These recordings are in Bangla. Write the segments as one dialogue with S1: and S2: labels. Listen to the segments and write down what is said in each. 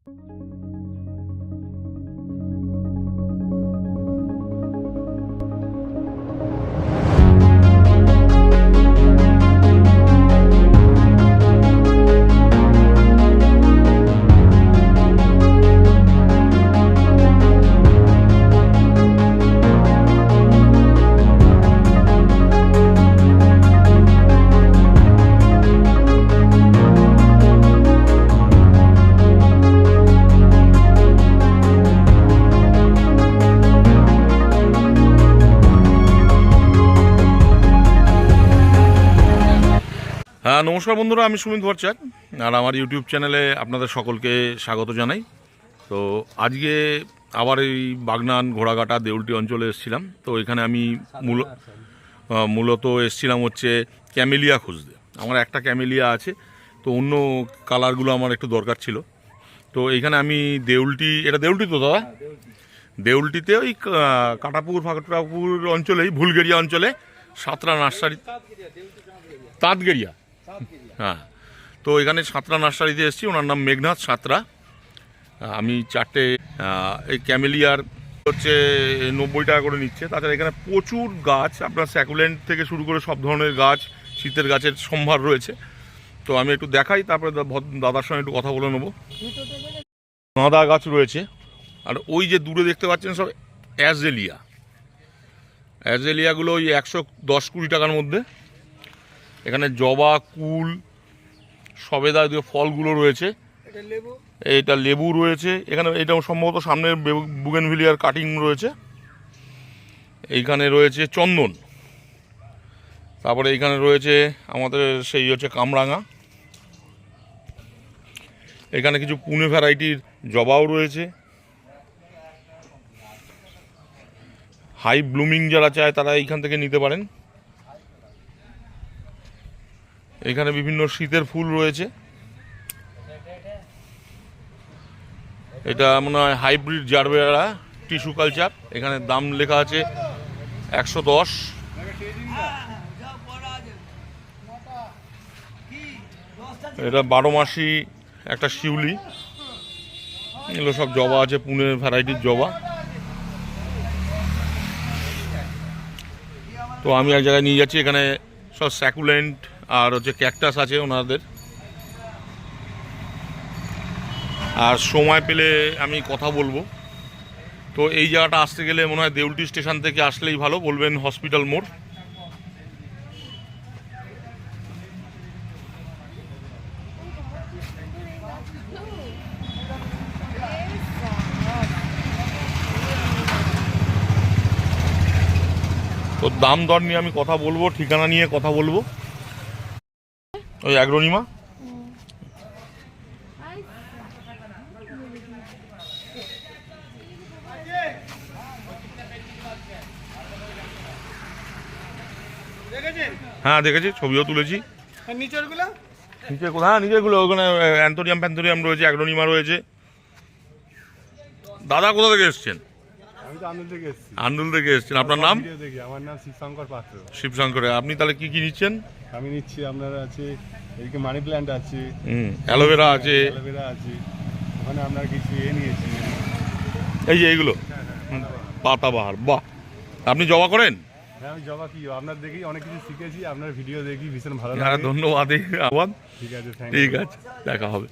S1: হ্যাঁ, নমস্কার বন্ধুরা, আমি সুমিত ভট্টাচার আর আমার ইউটিউব চ্যানেলে আপনাদের সকলকে স্বাগত জানাই। তো আজকে আবার এই বাগনান ঘোড়াঘাটা দেউলটি অঞ্চলে এসেছিলাম। তো এখানে আমি মূলত এসেছিলাম হচ্ছে ক্যামেলিয়া খুঁজতে। আমার একটা ক্যামেলিয়া আছে, তো অন্য কালারগুলো আমার একটু দরকার ছিল। তো এইখানে আমি দেউলটি, এটা দেউলটি তো দাদা? দেউলটিতে ওই কাটাপুর ফাটাপুর অঞ্চলেই, ভুলগেরিয়া অঞ্চলে সাঁতরা নার্সারি, তাঁতগেরিয়া, হ্যাঁ। তো এখানে সাঁতরা নার্সারিতে এসেছি, ওনার নাম মেঘনাথ সাঁতরা। আমি চারটে এই ক্যামেলিয়ার হচ্ছে 90 টাকা করে নিচ্ছে। তাছাড়া এখানে প্রচুর গাছ, আপনার স্যাকুলেন্ট থেকে শুরু করে সব ধরনের গাছ, শীতের গাছের সম্ভার রয়েছে। তো আমি একটু দেখাই, তারপরে দাদার সঙ্গে একটু কথা বলে নেবো। গাঁদা গাছ রয়েছে, আর ওই যে দূরে দেখতে পাচ্ছেন সব অ্যাজেলিয়া। অ্যাজেলিয়াগুলো ওই 110-20 টাকার মধ্যে। এখানে জবা, কুল, সবেদা দিয়ে ফলগুলো রয়েছে। এটা লেবু রয়েছে এখানে, এটা সম্ভবত সামনে বুগেনভিলিয়ার কাটিং রয়েছে। এইখানে রয়েছে চন্দন, তারপরে এইখানে রয়েছে আমাদের সেই হচ্ছে কামরাঙা। এখানে কিছু পুনে ভ্যারাইটির জবাও রয়েছে। হাই ব্লুমিং যারা চায় তারা এইখান থেকে নিতে পারেন। এখানে বিভিন্ন শীতের ফুল রয়েছে। এটা মনে হয় হাইব্রিড জারবেরা টিস্যু কালচার। এখানে দাম লেখা আছে 110। এটা 12 মাসি একটা শিউলি। এগুলো সব জবা আছে, পুনে ভ্যারাইটির জবা। তো আমি এক জায়গায় নিয়ে যাচ্ছি, এখানে সব স্যাকুলেন্ট আর হচ্ছে ক্যাকটাস আছে ওনাদের। আর সময় পেলে আমি কথা বলবো। তো এই জায়গাটা আসতে গেলে মনে হয় দেউলটি স্টেশন থেকে আসলেই ভালো, বলবেন হসপিটাল মোড়। তো দাম দর নিয়ে আমি কথা বলবো, ঠিকানা নিয়ে কথা বলবো। ওই অ্যাগ্রোনিমা। হ্যাঁ দেখেছি, ছবিও তুলেছি। নিচের হ্যাঁ নিচেরগুলো ওখানে অ্যান্থোরিয়াম ফ্যান্থোরিয়াম রয়েছে, অ্যাগ্রোনিমা রয়েছে। দাদা কোথা থেকে এসছেন? আন্দুল থেকে এসছেন। আপনার নাম?
S2: আমার নাম শিবশঙ্কর পাত্র।
S1: শিবশঙ্কর। আপনি তাহলে কি কি নিচ্ছেন?
S2: আমি নিচ্ছি আপনার আছে এদিকে মানি প্ল্যান্ট আছে,
S1: অ্যালোভেরা আছে,
S2: ওখানে আপনার কিছু নিয়েছি,
S1: এই যে এইগুলো পাতাবাহার। বাহ, আপনি জবা করেন?
S2: হ্যাঁ আমি জবা কি আপনার দেখি অনেক কিছু শিখেছি, আপনার ভিডিও দেখি ভীষণ ভালো
S1: লাগে। ধন্যবাদ।
S2: ঠিক আছে,
S1: ঠিক আছে, দেখা হবে।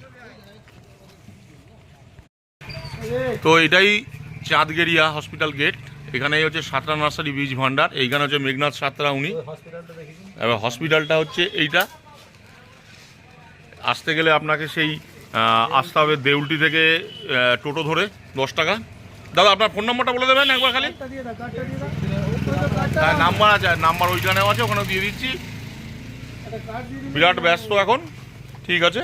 S1: তো এটাই চাঁদগেরিয়া হসপিটাল গেট। এখানেই হচ্ছে সাঁতরা নার্সারি বীজ ভান্ডার। এইখানে হচ্ছে মেঘনাথ সাঁতরা উনি। এবার হসপিটালটা হচ্ছে এইটা। আসতে গেলে আপনাকে সেই আসতে হবে দেউলটি থেকে, টোটো ধরে 10 টাকা। দাদা আপনার ফোন নাম্বারটা বলে দেবেন একবার খালি। হ্যাঁ নাম্বার আছে, নাম্বার ওইখানেও আছে, ওখানেও দিয়ে দিচ্ছি। বিরাট ব্যস্ত এখন, ঠিক আছে।